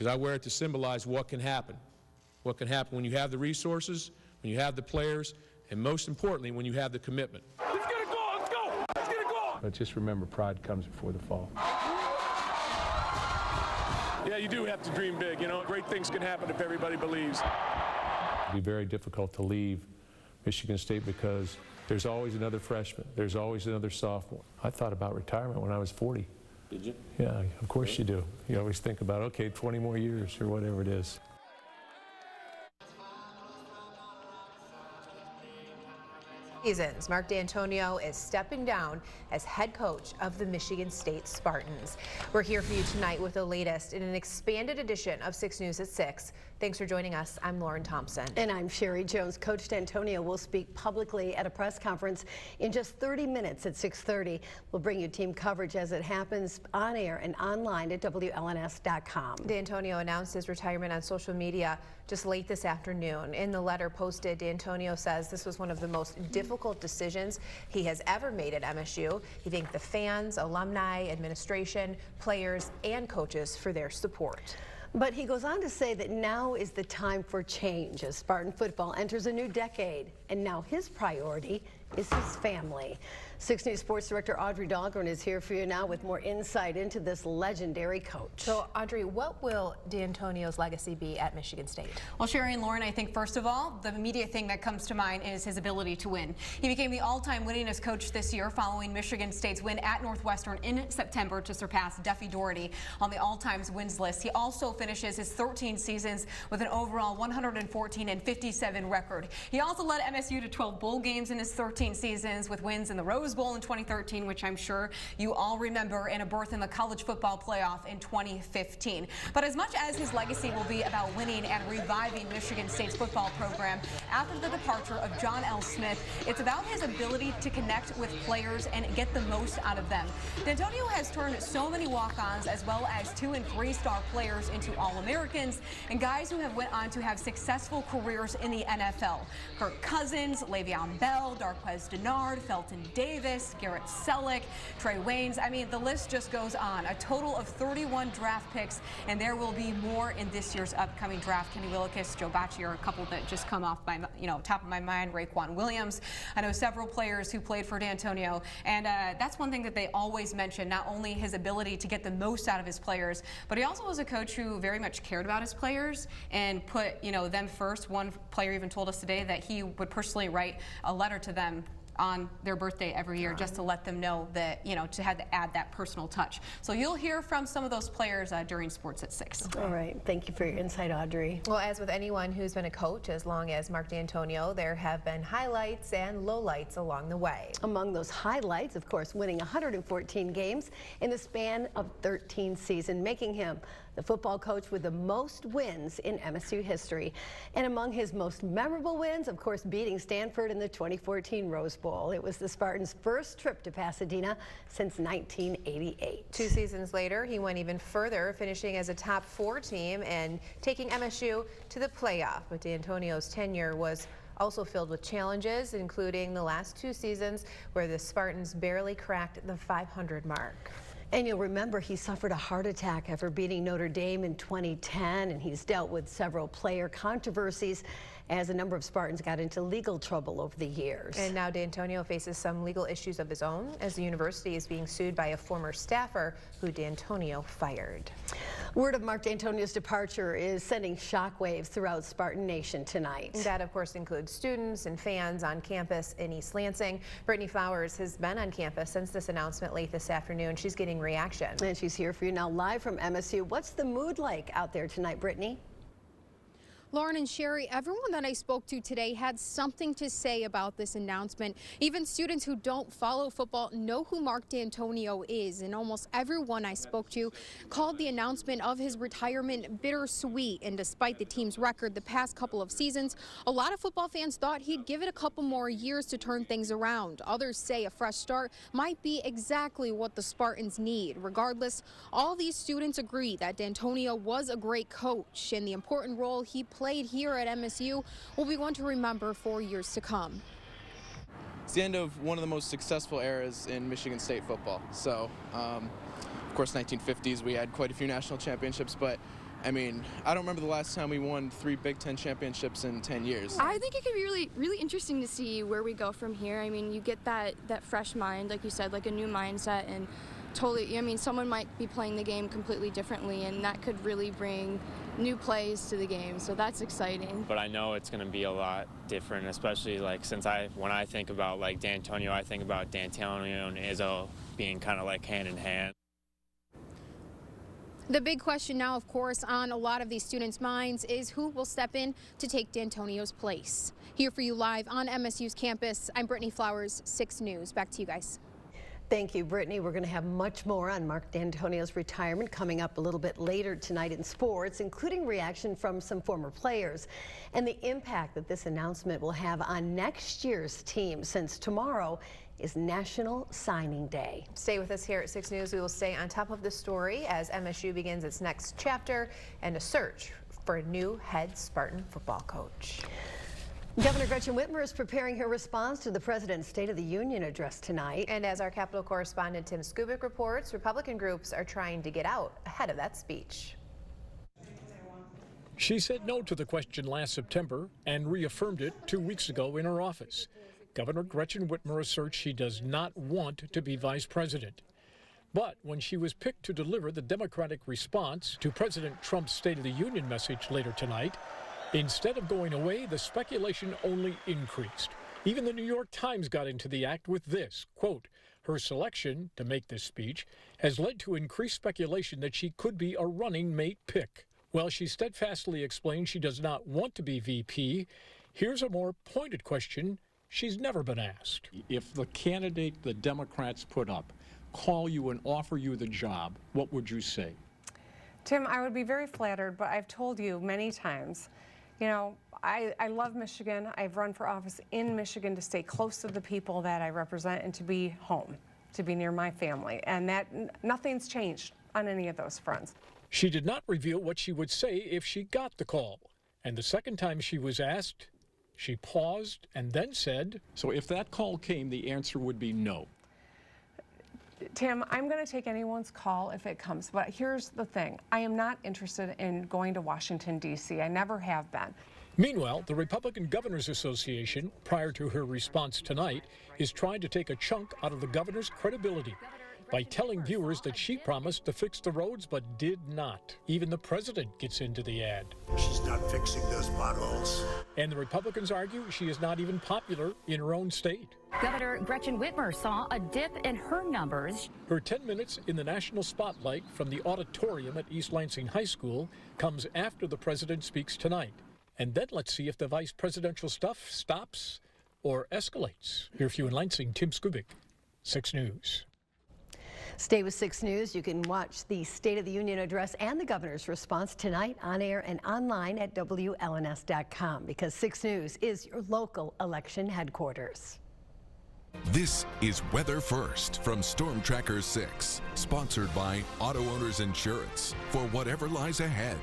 because I wear it to symbolize what can happen. What can happen when you have the resources, when you have the players, and most importantly, when you have the commitment. Let's get it going, let's go! Let's get it going! But just remember, pride comes before the fall. Yeah, you do have to dream big, you know. Great things can happen if everybody believes. It'd be very difficult to leave Michigan State because there's always another freshman. There's always another sophomore. I thought about retirement when I was 40. Did you? Yeah, of course you do. You always think about, okay, 20 more years or whatever it is. Seasons, Mark Dantonio is stepping down as head coach of the Michigan State Spartans. We're here for you tonight with the latest in an expanded edition of 6 News at 6. Thanks for joining us. I'm Lauren Thompson. And I'm Sherry Jones. Coach Dantonio will speak publicly at a press conference in just 30 minutes at 6:30. We'll bring you team coverage as it happens on air and online at WLNS.com. Dantonio announced his retirement on social media just late this afternoon. In the letter posted, Dantonio says this was one of the most difficult decisions he has ever made at MSU. He thanked the fans, alumni, administration, players, and coaches for their support. But he goes on to say that now is the time for change as Spartan football enters a new decade. And now his priority is his family. 6 News Sports Director Audrey Dahlgren is here for you now with more insight into this legendary coach. So, Audrey, what will Dantonio's legacy be at Michigan State? Well, Sherry and Lauren, I think first of all, the immediate thing that comes to mind is his ability to win. He became the all-time winningest coach this year following Michigan State's win at Northwestern in September to surpass Duffy Doherty on the all-time wins list. He also finishes his 13 seasons with an overall 114-57 record. He also led MSU to 12 bowl games in his 13 seasons with wins in the Rose Bowl in 2013, which I'm sure you all remember, and a berth in the college football playoff in 2015. But as much as his legacy will be about winning and reviving Michigan State's football program after the departure of John L. Smith, it's about his ability to connect with players and get the most out of them. Dantonio has turned so many walk-ons as well as 2- and 3-star players into All-Americans and guys who have went on to have successful careers in the NFL. Kirk Cousins, Le'Veon Bell, Darquez Dennard, Felton Davis, Garrett Selleck, Trey Waynes. I mean, the list just goes on. A total of 31 draft picks, and there will be more in this year's upcoming draft. Kenny Willekes, Joe Bacci are a couple that just come off my, top of my mind. Raekwon Williams. I know several players who played for Dantonio, and that's one thing that they always mention, not only his ability to get the most out of his players, but he also was a coach who very much cared about his players and put, them first. One player even told us today that he would personally write a letter to them on their birthday every year just to let them know that, to have to add that personal touch. So you'll hear from some of those players during Sports at 6. All right. Thank you for your insight, Audrey. Well, as with anyone who's been a coach as long as Mark Dantonio, there have been highlights and lowlights along the way. Among those highlights, of course, winning 114 games in the span of 13 seasons, making him the football coach with the most wins in MSU history. And among his most memorable wins, of course, beating Stanford in the 2014 Rose Bowl. It was the Spartans' first trip to Pasadena since 1988. 2 seasons later, he went even further, finishing as a top 4 team and taking MSU to the playoff. But Dantonio's tenure was also filled with challenges, including the last 2 seasons where the Spartans barely cracked the 500 mark. And you'll remember he suffered a heart attack after beating Notre Dame in 2010, and he's dealt with several player controversies as a number of Spartans got into legal trouble over the years. And now Dantonio faces some legal issues of his own as the university is being sued by a former staffer who Dantonio fired. Word of Mark Dantonio's departure is sending shockwaves throughout Spartan Nation tonight. That, of course, includes students and fans on campus in East Lansing. Brittany Flowers has been on campus since this announcement late this afternoon. She's getting reaction. And she's here for you now live from MSU. What's the mood like out there tonight, Brittany? Lauren and Sherry, everyone that I spoke to today had something to say about this announcement. Even students who don't follow football know who Mark Dantonio is, and almost everyone I spoke to called the announcement of his retirement bittersweet. And despite the team's record the past couple of seasons, a lot of football fans thought he'd give it a couple more years to turn things around. Others say a fresh start might be exactly what the Spartans need. Regardless, all these students agree that Dantonio was a great coach, and the important role he played here at MSU will be one to remember for years to come. It's the end of one of the most successful eras in Michigan State football. So, of course, 1950s, we had quite a few national championships, but I mean, I don't remember the last time we won 3 Big Ten championships in 10 years. I think it could be really interesting to see where we go from here. I mean, you get that fresh mind, like you said, like a new mindset, and totally, I mean, someone might be playing the game completely differently, and that could really bring new plays to the game, so that's exciting. But I know it's going to be a lot different, especially like when I think about like Dantonio, I think about Dantonio and Izzo being kind of like hand in hand. The big question now, of course, on a lot of these students' minds is who will step in to take Dantonio's place. Here for you live on MSU's campus, I'm Brittany Flowers, 6 News. Back to you guys. Thank you, Brittany. We're going to have much more on Mark Dantonio's retirement coming up a little bit later tonight in sports, including reaction from some former players and the impact that this announcement will have on next year's team, since tomorrow is National Signing Day. Stay with us here at 6 News. We will stay on top of the story as MSU begins its next chapter and a search for a new head Spartan football coach. Governor Gretchen Whitmer is preparing her response to the President's State of the Union address tonight. And as our Capitol correspondent Tim Skubic reports, Republican groups are trying to get out ahead of that speech. She said no to the question last September and reaffirmed it 2 weeks ago in her office. Governor Gretchen Whitmer asserts she does not want to be vice president. But when she was picked to deliver the Democratic response to President Trump's State of the Union message later tonight, instead of going away, the speculation only increased. Even the New York Times got into the act with this, quote, her selection to make this speech has led to increased speculation that she could be a running mate pick. Well, she steadfastly explained she does not want to be VP. Here's a more pointed question she's never been asked. If the candidate the Democrats put up call you and offer you the job, what would you say? Tim, I would be very flattered, but I've told you many times, you know, I love Michigan. I've run for office in Michigan to stay close to the people that I represent and to be home, to be near my family. And that nothing's changed on any of those fronts. She did not reveal what she would say if she got the call. And the second time she was asked, she paused and then said, so if that call came, the answer would be no. Tim, I'm going to take anyone's call if it comes, but here's the thing. I am not interested in going to Washington, D.C. I never have been. Meanwhile, the Republican Governors Association, prior to her response tonight, is trying to take a chunk out of the governor's credibility by telling viewers that she promised to fix the roads but did not. Even the president gets into the ad. She's not fixing those potholes. And the Republicans argue she is not even popular in her own state. Governor Gretchen Whitmer saw a dip in her numbers. Her 10 minutes in the national spotlight from the auditorium at East Lansing High School comes after the president speaks tonight. And then let's see if the vice presidential stuff stops or escalates. Here for you in Lansing, Tim Skubic, 6 News. Stay with 6 News. You can watch the State of the Union address and the governor's response tonight on air and online at WLNS.com, because 6 News is your local election headquarters. This is Weather First from Storm Tracker 6, sponsored by Auto Owners Insurance, for whatever lies ahead.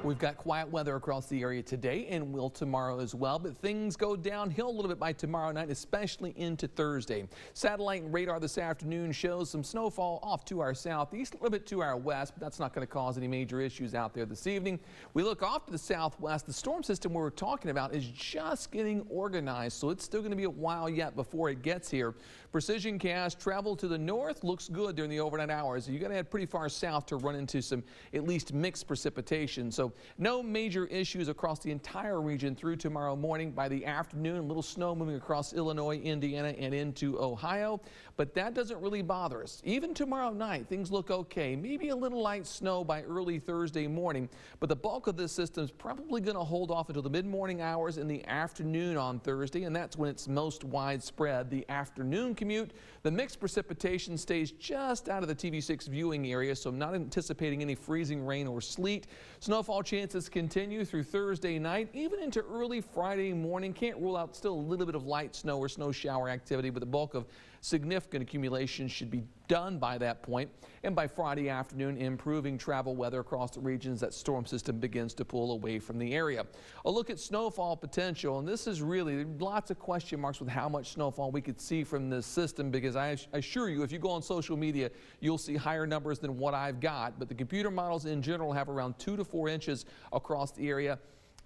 We've got quiet weather across the area today and will tomorrow as well, but things go downhill a little bit by tomorrow night, especially into Thursday. Satellite radar this afternoon shows some snowfall off to our southeast, a little bit to our west, but that's not going to cause any major issues out there this evening. We look off to the southwest. The storm system we're talking about is just getting organized, so it's still going to be a while yet before it gets here. Precision cast travel to the north looks good during the overnight hours. You got to head pretty far south to run into some at least mixed precipitation. So no major issues across the entire region through tomorrow morning. By the afternoon, a little snow moving across Illinois, Indiana, and into Ohio. But that doesn't really bother us. Even tomorrow night, things look okay. Maybe a little light snow by early Thursday morning. But the bulk of this system is probably going to hold off until the mid-morning hours in the afternoon on Thursday, and that's when it's most widespread. The afternoon commute, the mixed precipitation stays just out of the TV6 viewing area, so I'm not anticipating any freezing rain or sleet. Snowfall chances continue through Thursday night, even into early Friday morning. Can't rule out still a little bit of light snow or snow shower activity, but the bulk of Significant accumulation should be done by that point, and by Friday afternoon, improving travel weather across the regions that storm system begins to pull away from the area. A look at snowfall potential, and this is really lots of question marks with how much snowfall we could see from this system, because I assure you, if you go on social media, you'll see higher numbers than what I've got, but the computer models in general have around 2 to 4 inches across the area.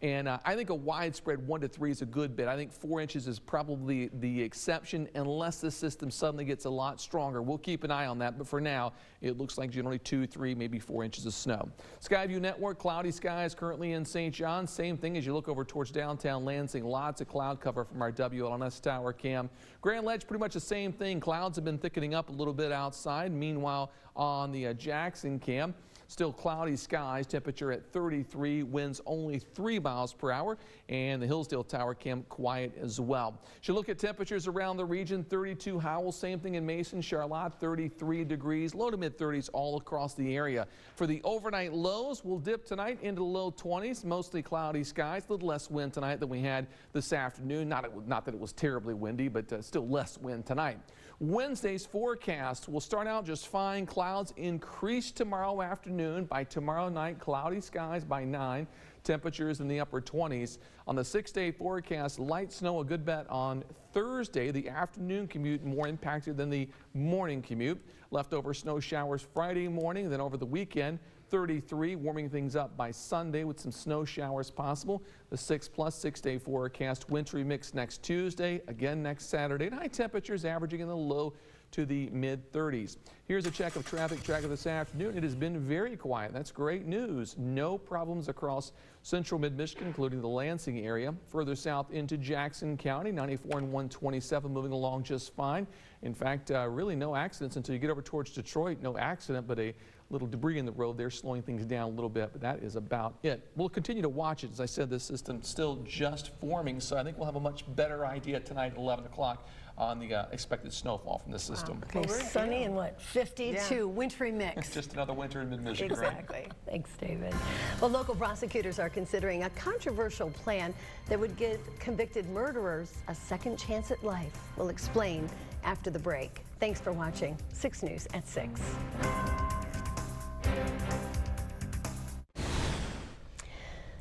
And I think a widespread 1 to 3 is a good bit. I think 4 inches is probably the exception unless the system suddenly gets a lot stronger. We'll keep an eye on that, but for now, it looks like generally 2, 3, maybe 4 inches of snow. Skyview Network, cloudy skies currently in St. John. Same thing as you look over towards downtown Lansing. Lots of cloud cover from our WLNS tower cam. Grand Ledge, pretty much the same thing. Clouds have been thickening up a little bit outside. Meanwhile, on the Jackson cam, still cloudy skies, temperature at 33, winds only 3 miles per hour, and the Hillsdale Tower cam quiet as well. Should look at temperatures around the region. 32 Howell, same thing in Mason, Charlotte, 33 degrees, low to mid 30s all across the area. For the overnight lows, we'll dip tonight into the low 20s, mostly cloudy skies, a little less wind tonight than we had this afternoon. Not that it was terribly windy, but still less wind tonight. Wednesday's forecast will start out just fine. Clouds increase tomorrow afternoon. By tomorrow night, cloudy skies by 9. Temperatures in the upper 20s. On the 6-day forecast, light snow a good bet on Thursday. The afternoon commute more impacted than the morning commute. Leftover snow showers Friday morning, then over the weekend. 33, warming things up by Sunday with some snow showers possible. The 6+6-day forecast, wintry mix next Tuesday, again next Saturday, and high temperatures averaging in the low to the mid 30s. Here's a check of traffic tracker this afternoon. It has been very quiet. That's great news. No problems across central mid-Michigan, including the Lansing area. Further south into Jackson County, 94 and 127 moving along just fine. In fact, really no accidents until you get over towards Detroit. No accident, but a little debris in the road there slowing things down a little bit, but that is about it. We'll continue to watch it. As I said, this system's still just forming, so I think we'll have a much better idea tonight at 11 o'clock on the expected snowfall from this system. Wow. Okay, sunny and what, 52, wintry mix. Just another winter in mid-Michigan. Exactly. Right? Thanks, David. Well, local prosecutors are considering a controversial plan that would give convicted murderers a second chance at life. We'll explain after the break. Thanks for watching 6 News at 6.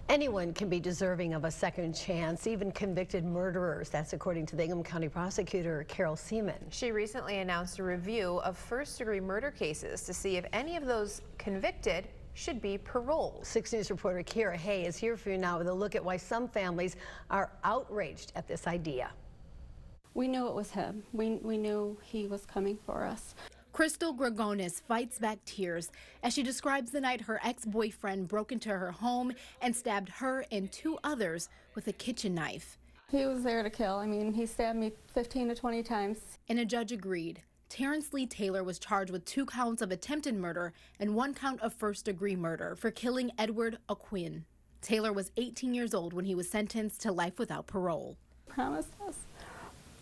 Anyone can be deserving of a second chance, even convicted murderers. That's according to the Ingham County prosecutor, Carol Seaman. She recently announced a review of first-degree murder cases to see if any of those convicted should be paroled. 6 News reporter Kiera Hay is here for you now with a look at why some families are outraged at this idea. We knew it was him. We knew he was coming for us. Crystal Gregonis fights back tears as she describes the night her ex-boyfriend broke into her home and stabbed her and 2 others with a kitchen knife. He was there to kill. I mean, he stabbed me 15 to 20 times. And a judge agreed. Terrence Lee Taylor was charged with 2 counts of attempted murder and 1 count of first-degree murder for killing Edward Aquin. Taylor was 18 years old when he was sentenced to life without parole. Promised us,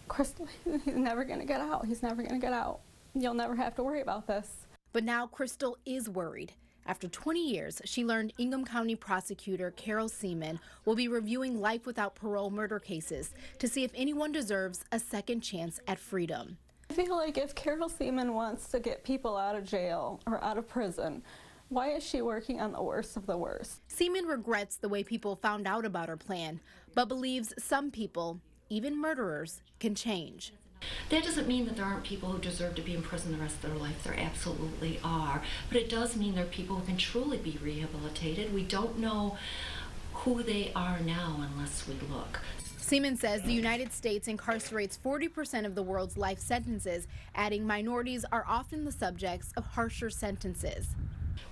Crystal, he's never going to get out. He's never going to get out. You'll never have to worry about this. But now Crystal is worried. After 20 years, she learned Ingham County prosecutor Carol Seaman will be reviewing life without parole murder cases to see if anyone deserves a second chance at freedom. I feel like if Carol Seaman wants to get people out of jail or out of prison, why is she working on the worst of the worst? Seaman regrets the way people found out about her plan, but believes some people, even murderers, can change. That doesn't mean that there aren't people who deserve to be in prison the rest of their life. There absolutely are. But it does mean there are people who can truly be rehabilitated. We don't know who they are now unless we look. Seaman says the United States incarcerates 40% of the world's life sentences, adding minorities are often the subjects of harsher sentences.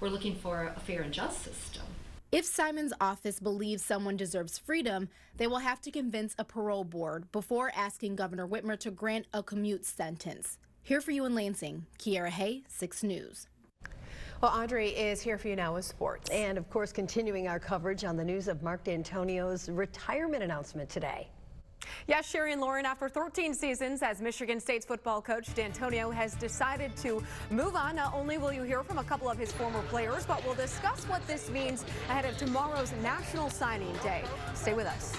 We're looking for a fair and just system. If Simon's office believes someone deserves freedom, they will have to convince a parole board before asking Governor Whitmer to grant a commute sentence. Here for you in Lansing, Kiera Hay, 6 News. Well, Audrey is here for you now with sports. And of course, continuing our coverage on the news of Mark Dantonio's retirement announcement today. Yes, Sherry and Lauren, after 13 seasons as Michigan State's football coach, Dantonio has decided to move on. Not only will you hear from a couple of his former players, but we'll discuss what this means ahead of tomorrow's National Signing Day. Stay with us.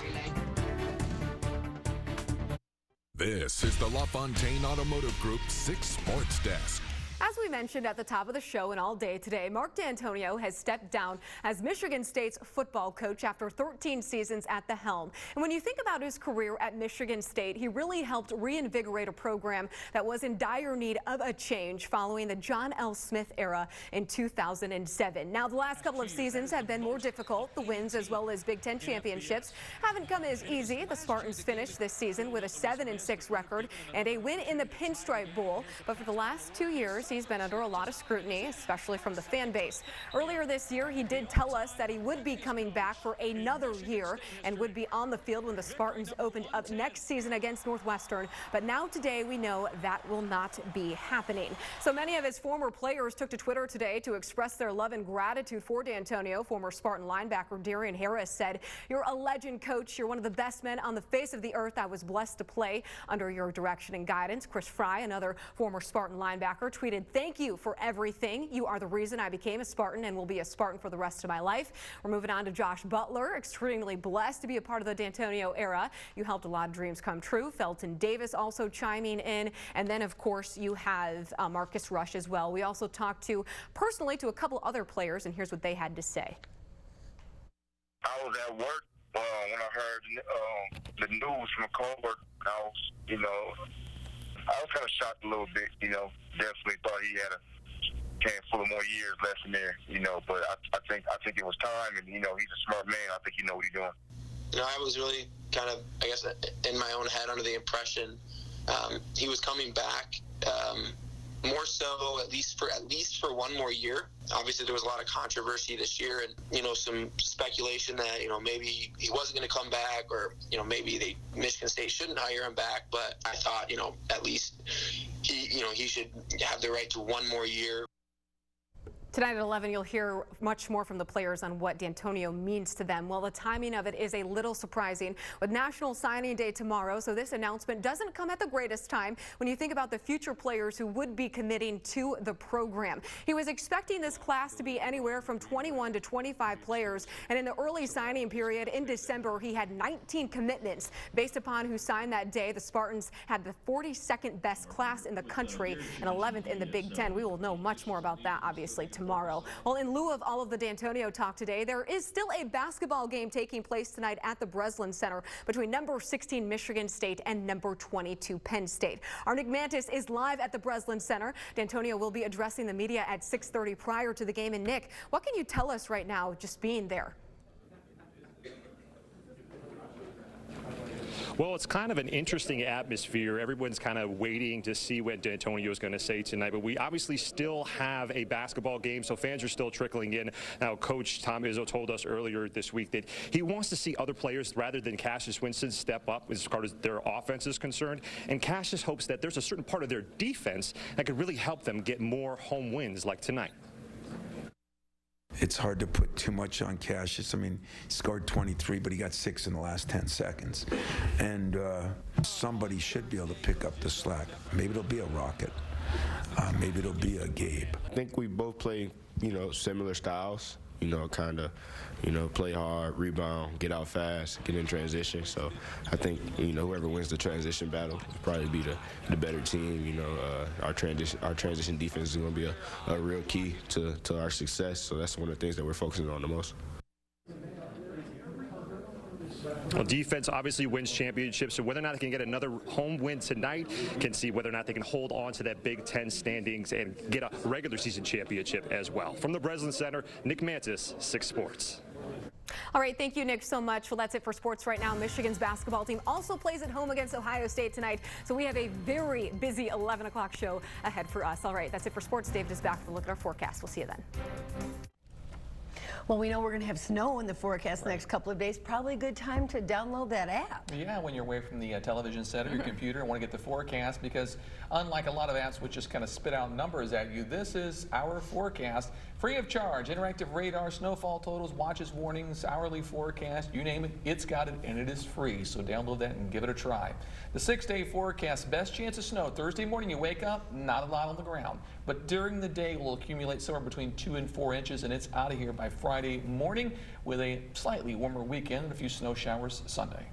This is the LaFontaine Automotive Group 6 Sports Desk. As we mentioned at the top of the show and all day today, Mark Dantonio has stepped down as Michigan State's football coach after 13 seasons at the helm. And when you think about his career at Michigan State, he really helped reinvigorate a program that was in dire need of a change following the John L. Smith era in 2007. Now, the last couple of seasons have been more difficult. The wins as well as Big Ten championships haven't come as easy. The Spartans finished this season with a 7-6 record and a win in the Pinstripe Bowl. But for the last 2 years, he's been under a lot of scrutiny, especially from the fan base. Earlier this year, he did tell us that he would be coming back for another year and would be on the field when the Spartans opened up next season against Northwestern. But now today, we know that will not be happening. So many of his former players took to Twitter today to express their love and gratitude for Dantonio. Former Spartan linebacker Darian Harris said, "You're a legend, coach. You're one of the best men on the face of the earth. I was blessed to play under your direction and guidance." Chris Fry, another former Spartan linebacker, tweeted, "Thank you for everything. You are the reason I became a Spartan and will be a Spartan for the rest of my life." We're moving on to Josh Butler, extremely blessed to be a part of the Dantonio era. You helped a lot of dreams come true. Felton Davis also chiming in. And then, of course, you have Marcus Rush as well. We also talked personally to a couple other players, and here's what they had to say. I was at work when I heard the news from a coworker. I was kind of shocked a little bit, definitely thought he had a handful of more years left in there, but I think it was time, and, he's a smart man. I think he knows what he's doing. I was really kind of, I guess, in my own head under the impression he was coming back, more so at least for one more year. Obviously, there was a lot of controversy this year, and some speculation that maybe he wasn't going to come back, or maybe Michigan State shouldn't hire him back. But I thought at least he should have the right to one more year. Tonight at 11, you'll hear much more from the players on what Dantonio means to them. Well, the timing of it is a little surprising with National Signing Day tomorrow, so this announcement doesn't come at the greatest time when you think about the future players who would be committing to the program. He was expecting this class to be anywhere from 21 to 25 players, and in the early signing period in December, he had 19 commitments. Based upon who signed that day, the Spartans had the 42nd best class in the country and 11th in the Big Ten. We will know much more about that, obviously, tomorrow. Well, in lieu of all of the Dantonio talk today, there is still a basketball game taking place tonight at the Breslin Center between number 16 Michigan State and number 22 Penn State. Our Nick Mantis is live at the Breslin Center. Dantonio will be addressing the media at 6:30 prior to the game. And Nick, what can you tell us right now just being there? Well, it's kind of an interesting atmosphere. Everyone's kind of waiting to see what Dantonio is going to say tonight, but we obviously still have a basketball game, so fans are still trickling in. Now, Coach Tom Izzo told us earlier this week that he wants to see other players rather than Cassius Winston step up as far as their offense is concerned, and Cassius hopes that there's a certain part of their defense that could really help them get more home wins like tonight. It's hard to put too much on Cassius. I mean, he scored 23, but he got 6 in the last 10 seconds. And somebody should be able to pick up the slack. Maybe it'll be a Rocket. Maybe it'll be a Gabe. I think we both play, similar styles. Kind of, play hard, rebound, get out fast, get in transition. So I think, whoever wins the transition battle will probably be the better team. Our transition defense is going to be a real key to our success. So that's one of the things that we're focusing on the most. Well, defense obviously wins championships, so whether or not they can get another home win tonight can see whether or not they can hold on to that Big Ten standings and get a regular season championship as well. From the Breslin Center, Nick Mantis, 6 Sports. All right, thank you, Nick, so much. Well, that's it for sports right now. Michigan's basketball team also plays at home against Ohio State tonight, so we have a very busy 11 o'clock show ahead for us. All right, that's it for sports. David is back with a look at our forecast. We'll see you then. Well, we know we're going to have snow in the forecast the next couple of days. Probably a good time to download that app. Yeah, when you're away from the television set or your computer and want to get the forecast, because unlike a lot of apps which just kind of spit out numbers at you, this is our forecast. Free of charge, interactive radar, snowfall totals, watches, warnings, hourly forecast, you name it, it's got it, and it is free. So download that and give it a try. The 6-day forecast, best chance of snow. Thursday morning you wake up, not a lot on the ground. But during the day will accumulate somewhere between 2 and 4 inches, and it's out of here by Friday morning with a slightly warmer weekend and a few snow showers Sunday.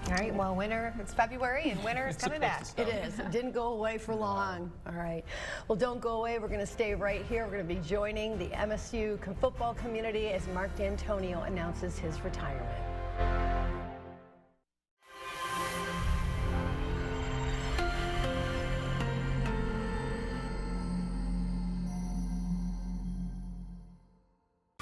All right, well, winter, it's February and winter is coming back. It is. It didn't go away for long. All right. Well, don't go away. We're going to stay right here. We're going to be joining the MSU football community as Mark Dantonio announces his retirement.